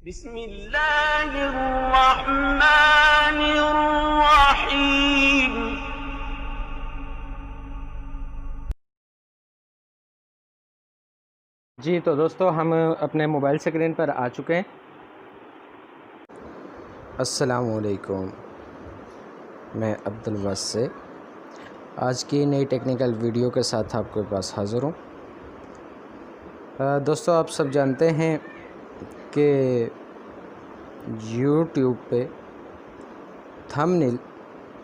बिस्मिल्लाहिर्रहमानिर्रहीम। जी तो दोस्तों, हम अपने मोबाइल स्क्रीन पर आ चुके हैं। अस्सलामुअलैकुम, मैं अब्दुल वासे आज की नई टेक्निकल वीडियो के साथ आपके पास हाज़िर हूँ। दोस्तों, आप सब जानते हैं कि यूट्यूब पे थंबनेल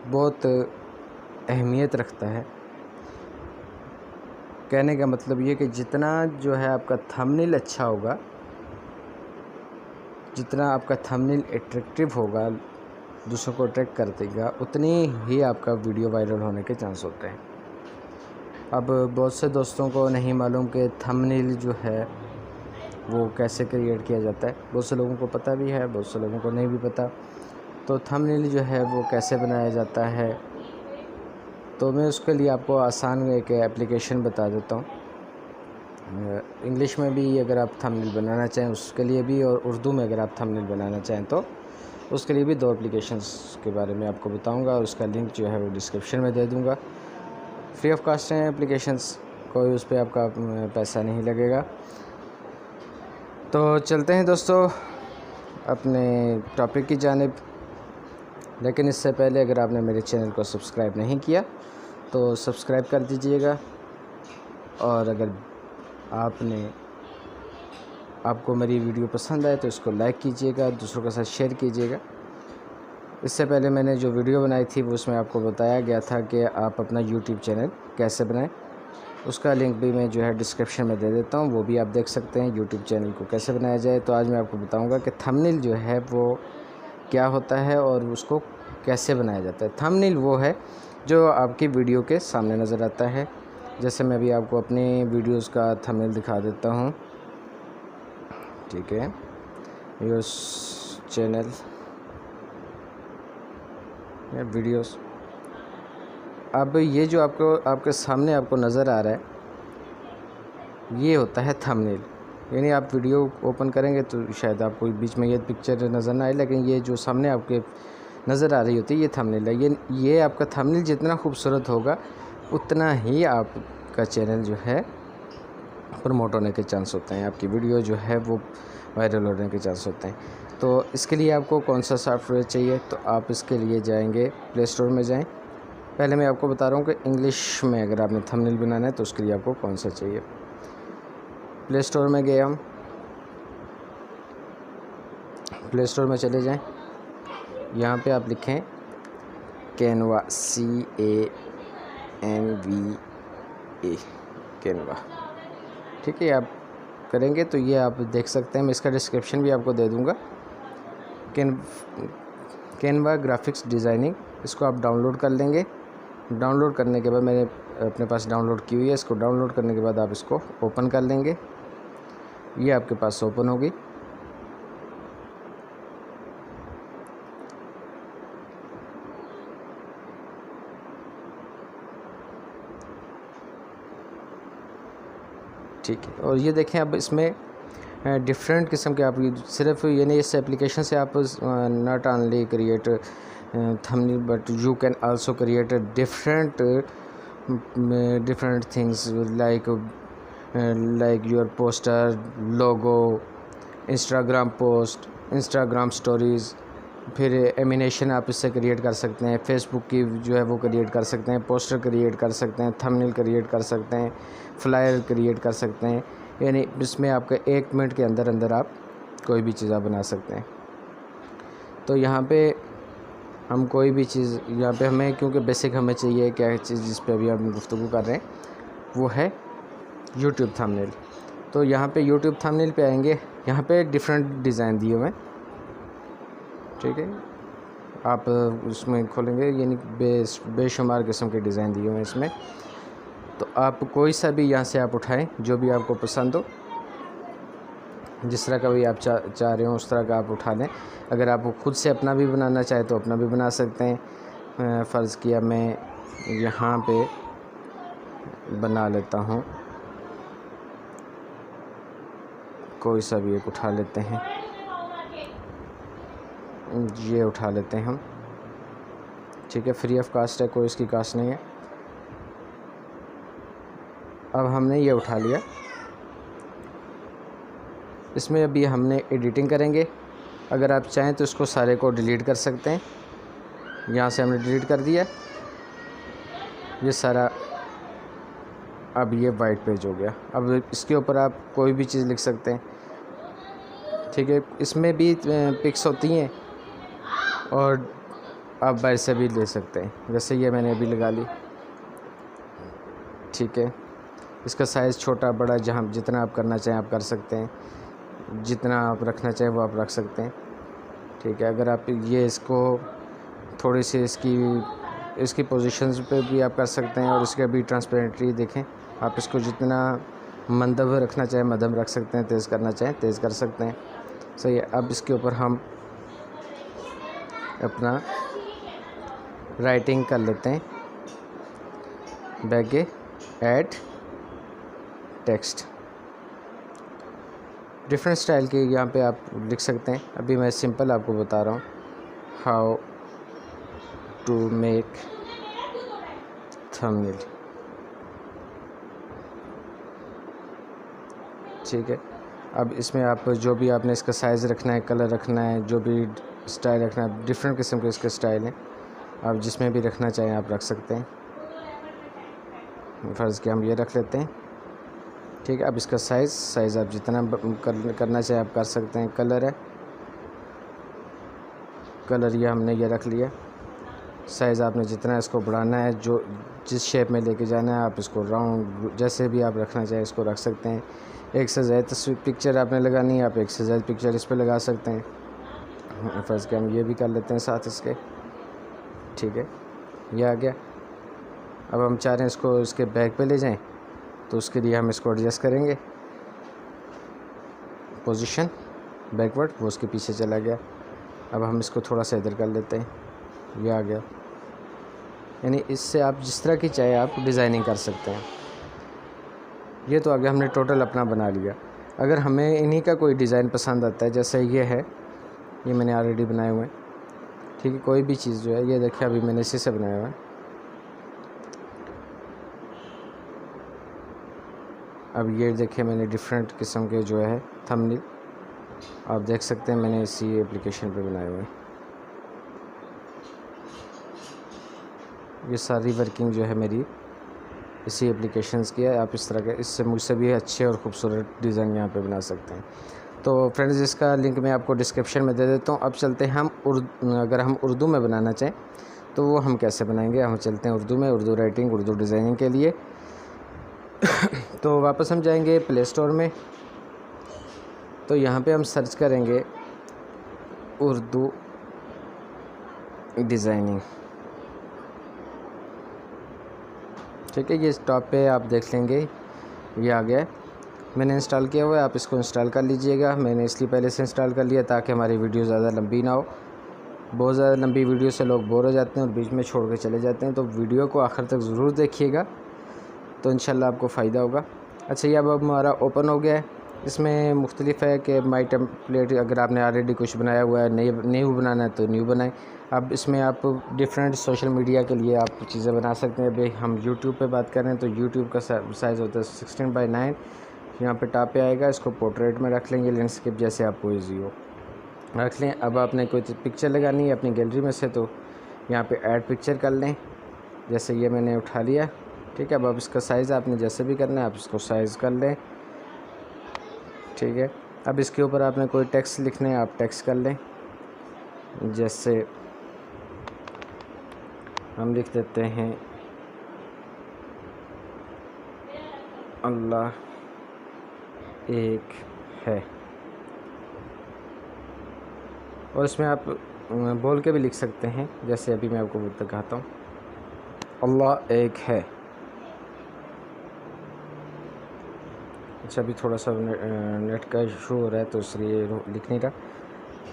बहुत अहमियत रखता है। कहने का मतलब ये कि जितना जो है आपका थंबनेल अच्छा होगा, जितना आपका थंबनेल अट्रैक्टिव होगा, दूसरों को अट्रैक्ट कर देगा, उतनी ही आपका वीडियो वायरल होने के चांस होते हैं। अब बहुत से दोस्तों को नहीं मालूम कि थंबनेल जो है वो कैसे क्रिएट किया जाता है। बहुत से लोगों को पता भी है, बहुत से लोगों को नहीं भी पता। तो थंबनेल जो है वो कैसे बनाया जाता है, तो मैं उसके लिए आपको आसान एक एप्लीकेशन बता देता हूँ। इंग्लिश में भी अगर आप थंबनेल बनाना चाहें उसके लिए भी, और उर्दू में अगर आप थंबनेल बनाना चाहें तो उसके लिए भी 2 एप्लीकेशंस के बारे में आपको बताऊंगा, और उसका लिंक जो है वो डिस्क्रिप्शन में दे दूंगा। फ्री ऑफ कास्ट हैं एप्लीकेशंस, कोई उस पर आपका पैसा नहीं लगेगा। तो चलते हैं दोस्तों अपने टॉपिक की जानिब। लेकिन इससे पहले अगर आपने मेरे चैनल को सब्सक्राइब नहीं किया तो सब्सक्राइब कर दीजिएगा, और अगर आपको मेरी वीडियो पसंद आए तो इसको लाइक कीजिएगा, दूसरों के साथ शेयर कीजिएगा। इससे पहले मैंने जो वीडियो बनाई थी वो उसमें आपको बताया गया था कि आप अपना यूट्यूब चैनल कैसे बनाएं। उसका लिंक भी मैं जो है डिस्क्रिप्शन में दे देता हूँ, वो भी आप देख सकते हैं यूट्यूब चैनल को कैसे बनाया जाए। तो आज मैं आपको बताऊँगा कि थंबनेल जो है वो क्या होता है और उसको कैसे बनाया जाता है। थंबनेल वो है जो आपकी वीडियो के सामने नज़र आता है। जैसे मैं भी आपको अपनी वीडियोस का थंबनेल दिखा देता हूँ, ठीक है। योर चैनल या वीडियोस। अब ये जो आपके सामने आपको नज़र आ रहा है, ये होता है थंबनेल। यानी आप वीडियो ओपन करेंगे तो शायद आपको बीच में ये पिक्चर नज़र ना आए, लेकिन ये जो सामने आपके नज़र आ रही होती है ये थंबनेल है। ये आपका थंबनेल जितना खूबसूरत होगा उतना ही आपका चैनल जो है प्रमोट होने के चांस होते हैं, आपकी वीडियो जो है वो वायरल होने के चांस होते हैं। तो इसके लिए आपको कौन सा सॉफ्टवेयर चाहिए, तो आप इसके लिए जाएंगे प्ले स्टोर में जाएं। पहले मैं आपको बता रहा हूँ कि इंग्लिश में अगर आपने थंबनेल बनाना है तो उसके लिए आपको कौन सा चाहिए। प्ले स्टोर में गए हम, प्ले स्टोर में चले जाएं। यहाँ पे आप लिखें कैनवा, CANVA, कैनवा, ठीक है। आप करेंगे तो ये आप देख सकते हैं, मैं इसका डिस्क्रिप्शन भी आपको दे दूँगा। कैनवा ग्राफिक्स डिज़ाइनिंग, इसको आप डाउनलोड कर लेंगे। डाउनलोड करने के बाद मैंने अपने पास डाउनलोड की हुई है, इसको डाउनलोड करने के बाद आप इसको ओपन कर लेंगे। ये आपके पास ओपन होगी। ठीक है, और ये देखें अब इसमें डिफरेंट किस्म के आप सिर्फ यानी इस एप्लीकेशन से आप not only create thumbnail but you can also create different things like your poster, logo, Instagram post, Instagram stories, फिर एनिमेशन आप इससे क्रिएट कर सकते हैं। फेसबुक की जो है वो क्रिएट कर सकते हैं, पोस्टर क्रिएट कर सकते हैं, थंबनेल क्रिएट कर सकते हैं, फ्लायर क्रिएट कर सकते हैं। यानी इसमें आपके 1 मिनट के अंदर अंदर आप कोई भी चीज़ आप बना सकते हैं। तो यहाँ पे हम कोई भी चीज़, यहाँ पे हमें क्योंकि बेसिक हमें चाहिए क्या चीज़ जिस पे अभी हम गुफ्तगू कर रहे हैं वो है यूट्यूब थंबनेल। तो यहाँ पे यूट्यूब थंबनेल पे आएंगे, यहाँ पे डिफरेंट डिज़ाइन दिए हुए हैं, ठीक है। आप उसमें खोलेंगे यानी बेशुमार किस्म के डिज़ाइन दिए हुए हैं इसमें। तो आप कोई सा भी यहाँ से आप उठाएं जो भी आपको पसंद हो, जिस तरह का भी आप चाह रहे हो उस तरह का आप उठा लें। अगर आप खुद से अपना भी बनाना चाहे तो अपना भी बना सकते हैं। फ़र्ज़ किया मैं यहाँ पे बना लेता हूँ, कोई सा भी एक उठा लेते हैं। ये उठा लेते हैं हम, ठीक है। फ्री ऑफ कास्ट है, कोई इसकी कास्ट नहीं है। अब हमने ये उठा लिया, इसमें अभी हमने एडिटिंग करेंगे। अगर आप चाहें तो इसको सारे को डिलीट कर सकते हैं। यहाँ से हमने डिलीट कर दिया, ये सारा अब ये वाइट पेज हो गया। अब इसके ऊपर आप कोई भी चीज़ लिख सकते हैं, ठीक है। इसमें भी पिक्स होती हैं और आप बाहर से भी ले सकते हैं, जैसे ये मैंने अभी लगा ली, ठीक है। इसका साइज़ छोटा बड़ा जहाँ जितना आप करना चाहें आप कर सकते हैं, जितना आप रखना चाहें वो आप रख सकते हैं, ठीक है। अगर आप ये इसको थोड़ी सी इसकी पोजीशंस पे भी आप कर सकते हैं, और इसके भी ट्रांसपेरेंटली देखें। आप इसको जितना मंदब रखना चाहें मध्यम रख सकते हैं, तेज़ करना चाहें तेज़ कर सकते हैं, सही है। अब इसके ऊपर हम अपना राइटिंग कर लेते हैं, बैगे ऐड टेक्स्ट, डिफरेंट स्टाइल के यहाँ पे आप लिख सकते हैं। अभी मैं सिंपल आपको बता रहा हूँ, हाउ टू मेक थंबनेल, ठीक है। अब इसमें आप जो भी आपने इसका साइज़ रखना है, कलर रखना है, जो भी स्टाइल रखना है, डिफरेंट किस्म के इसके स्टाइल हैं, आप जिसमें भी रखना चाहें आप रख सकते हैं। फ़र्ज़ के हम ये रख लेते हैं, ठीक है। अब इसका साइज़ आप जितना करना चाहें आप कर सकते हैं। कलर है, कलर ये हमने ये रख लिया। साइज़ आपने जितना इसको बढ़ाना है, जो जिस शेप में लेके जाना है आप इसको राउंड जैसे भी आप रखना चाहें इसको रख सकते हैं। एक से ज़्यादा तस्वीर पिक्चर आपने लगानी है, आप एक से ज़्यादा पिक्चर इस पर लगा सकते हैं। फ़र्ज़ के हम ये भी कर लेते हैं साथ इसके, ठीक है। ये आ गया। अब हम चाह रहे हैं इसको इसके बैक पे ले जाएं, तो उसके लिए हम इसको एडजस्ट करेंगे, पोजीशन बैकवर्ड, वो उसके पीछे चला गया। अब हम इसको थोड़ा सा इधर कर लेते हैं, ये आ गया। यानी इससे आप जिस तरह की चाहे आप डिज़ाइनिंग कर सकते हैं। ये तो आगे हमने टोटल अपना बना लिया। अगर हमें इन्हीं का कोई डिज़ाइन पसंद आता है, जैसे ये है, ये मैंने ऑलरेडी बनाए हुए हैं, ठीक है। कोई भी चीज़ जो है, ये देखिए अभी मैंने इसी से बनाया हुआ है। अब ये देखिए मैंने डिफरेंट किस्म के जो है थंबनेल आप देख सकते हैं, मैंने इसी एप्लीकेशन पे बनाए हुए हैं। ये सारी वर्किंग जो है मेरी इसी एप्लीकेशंस की है। आप इस तरह के इससे मुझसे भी अच्छे और ख़ूबसूरत डिज़ाइन यहाँ पे बना सकते हैं। तो फ्रेंड्स, इसका लिंक मैं आपको डिस्क्रिप्शन में दे देता हूँ। अब चलते हैं हम अगर हम उर्दू में बनाना चाहें तो वो हम कैसे बनाएंगे। हम चलते हैं उर्दू में, उर्दू राइटिंग, उर्दू डिज़ाइनिंग के लिए। तो वापस हम जाएंगे प्ले स्टोर में, तो यहाँ पे हम सर्च करेंगे उर्दू डिज़ाइनिंग, ठीक है। ये टॉप पे आप देख लेंगे, ये आ गया। मैंने इंस्टॉल किया हुआ है, आप इसको इंस्टॉल कर लीजिएगा। मैंने इसलिए पहले से इंस्टॉल कर लिया ताकि हमारी वीडियो ज़्यादा लंबी ना हो। बहुत ज़्यादा लंबी वीडियो से लोग बोर हो जाते हैं और बीच में छोड़ के चले जाते हैं। तो वीडियो को आखिर तक ज़रूर देखिएगा, तो इंशाल्लाह आपको फ़ायदा होगा। अच्छा, ये अब हमारा ओपन हो गया है। इसमें मुख्तलिफ है कि माई टेम्पलेट, अगर आपने ऑलरेडी कुछ बनाया हुआ है, न्यू बनाना है तो न्यू बनाएं। अब इसमें आप डिफरेंट सोशल मीडिया के लिए आप चीज़ें बना सकते हैं। भाई हम यूट्यूब पे बात करें तो यूट्यूब का साइज़ होता है 16:9, यहाँ पे टॉप पे आएगा। इसको पोर्ट्रेट में रख लेंगे, लैंडस्केप जैसे आपको ईजी हो रख लें। अब आपने कोई पिक्चर लगानी है अपनी गैलरी में से, तो यहाँ पे ऐड पिक्चर कर लें, जैसे ये मैंने उठा लिया, ठीक है। अब इसका साइज़ आपने जैसे भी करना है आप इसको साइज़ कर लें, ठीक है। अब इसके ऊपर आपने कोई टेक्स्ट लिखना है आप टेक्स्ट कर लें, जैसे हम लिख देते हैं अल्लाह एक है, और इसमें आप बोल के भी लिख सकते हैं, जैसे अभी मैं आपको दिखाता हूँ, अल्लाह एक है। अच्छा, अभी थोड़ा सा नेट का इशू हो रहा है तो इसलिए लिख नहीं रहा।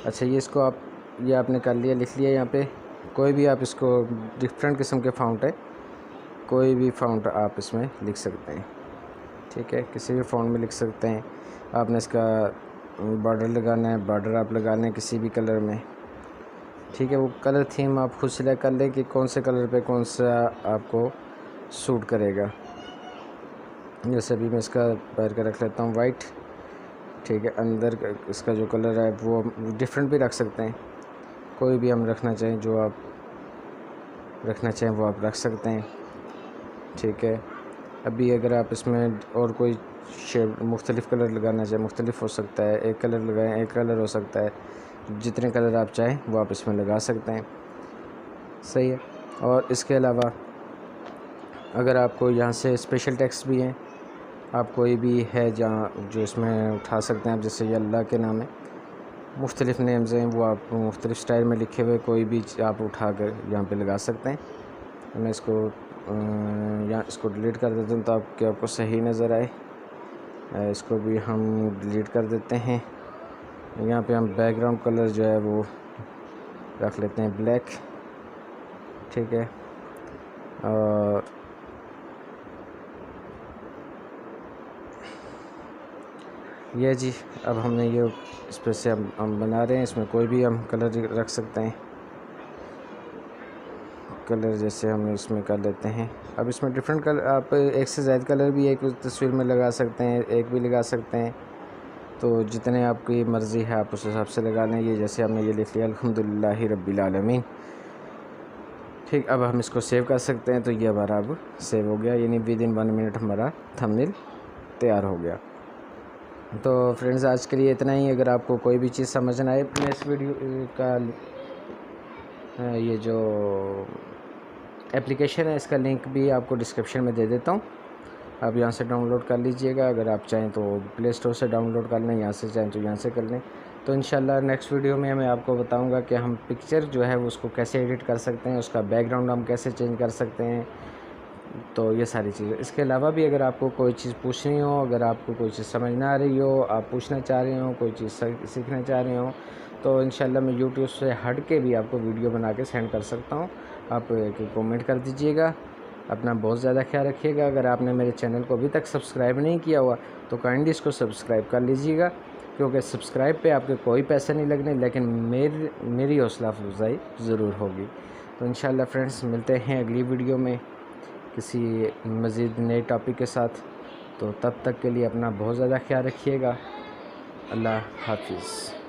अच्छा, ये इसको आप ये आपने कर लिया, लिख लिया। यहाँ पे कोई भी आप इसको डिफरेंट किस्म के फ़ॉन्ट है, कोई भी फ़ॉन्ट आप इसमें लिख सकते हैं, ठीक है। किसी भी फ़ॉन्ट में लिख सकते हैं। आपने इसका बॉर्डर लगाना है, बॉर्डर आप लगाना है किसी भी कलर में, ठीक है। वो कलर थीम आप खुद सिलेक्ट कर लें कि कौन से कलर पे कौन सा आपको सूट करेगा। जैसे अभी मैं इसका पैर का रख लेता हूँ वाइट, ठीक है। अंदर इसका जो कलर है वो डिफरेंट भी रख सकते हैं, कोई भी हम रखना चाहें, जो आप रखना चाहें वो आप रख सकते हैं, ठीक है। अभी अगर आप इसमें और कोई शेड मुख्तलिफ़ कलर लगाना चाहें, मुख्तलिफ़ हो सकता है, एक कलर लगाएं, एक कलर हो सकता है, जितने कलर आप चाहें वो आप इसमें लगा सकते हैं, सही है। और इसके अलावा अगर आपको यहाँ से स्पेशल टेक्स्ट भी हैं, आप कोई भी है जहाँ जो इसमें उठा सकते हैं आप, जैसे ये अल्लाह के नाम है, मुख्तलिफ़ नेम्स हैं, वो आप मुख्तलिफ़ स्टाइल में लिखे हुए कोई भी आप उठा कर यहाँ पे लगा सकते हैं। मैं इसको यहाँ इसको डिलीट कर देता हूँ तो आपको सही नज़र आए। इसको भी हम डिलीट कर देते हैं। यहाँ पे हम बैकग्राउंड कलर जो है वो रख लेते हैं ब्लैक, ठीक है। और ये जी, अब हमने ये इस पर से हम बना रहे हैं, इसमें कोई भी हम कलर रख सकते हैं। कलर जैसे हम इसमें कर लेते हैं। अब इसमें डिफरेंट कलर, आप एक से ज़्यादा कलर भी एक तस्वीर में लगा सकते हैं, एक भी लगा सकते हैं, तो जितने आपकी मर्ज़ी है आप उस हिसाब से लगा लें। ये जैसे हमने ये लिख लिया अल्हम्दुलिल्लाहि रब्बिल आलमीन, ठीक। अब हम इसको सेव कर सकते हैं, तो ये हमारा अब सेव हो गया, यानी विदिन 1 मिनट हमारा थंबनेल तैयार हो गया। तो फ्रेंड्स आज के लिए इतना ही। अगर आपको कोई भी चीज़ समझ ना आए, मैं इस वीडियो का ये जो एप्लीकेशन है इसका लिंक भी आपको डिस्क्रिप्शन में दे देता हूँ, आप यहाँ से डाउनलोड कर लीजिएगा। अगर आप चाहें तो प्ले स्टोर से डाउनलोड कर लें, यहाँ से चाहें तो यहाँ से कर लें। तो इंशाल्लाह नेक्स्ट वीडियो में मैं आपको बताऊँगा कि हम पिक्चर जो है उसको कैसे एडिट कर सकते हैं, उसका बैकग्राउंड हम कैसे चेंज कर सकते हैं, तो ये सारी चीज़ें। इसके अलावा भी अगर आपको कोई चीज़ पूछनी हो, अगर आपको कोई चीज़ समझ ना आ रही हो, आप पूछना चाह रहे हो, कोई चीज़ सीखना चाह रहे हो, तो इंशाल्लाह मैं यूट्यूब से हट के भी आपको वीडियो बना के सेंड कर सकता हूँ। आप कमेंट कर दीजिएगा। अपना बहुत ज़्यादा ख्याल रखिएगा। अगर आपने मेरे चैनल को अभी तक सब्सक्राइब नहीं किया हुआ तो काइंडली इसको सब्सक्राइब कर लीजिएगा, क्योंकि सब्सक्राइब पे आपके कोई पैसे नहीं लगने, लेकिन मेरी हौसला अफजाई ज़रूर होगी। तो इंशाल्लाह फ्रेंड्स मिलते हैं अगली वीडियो में किसी मज़ीद नए टॉपिक के साथ। तो तब तक के लिए अपना बहुत ज़्यादा ख्याल रखिएगा। अल्लाह हाफिज़।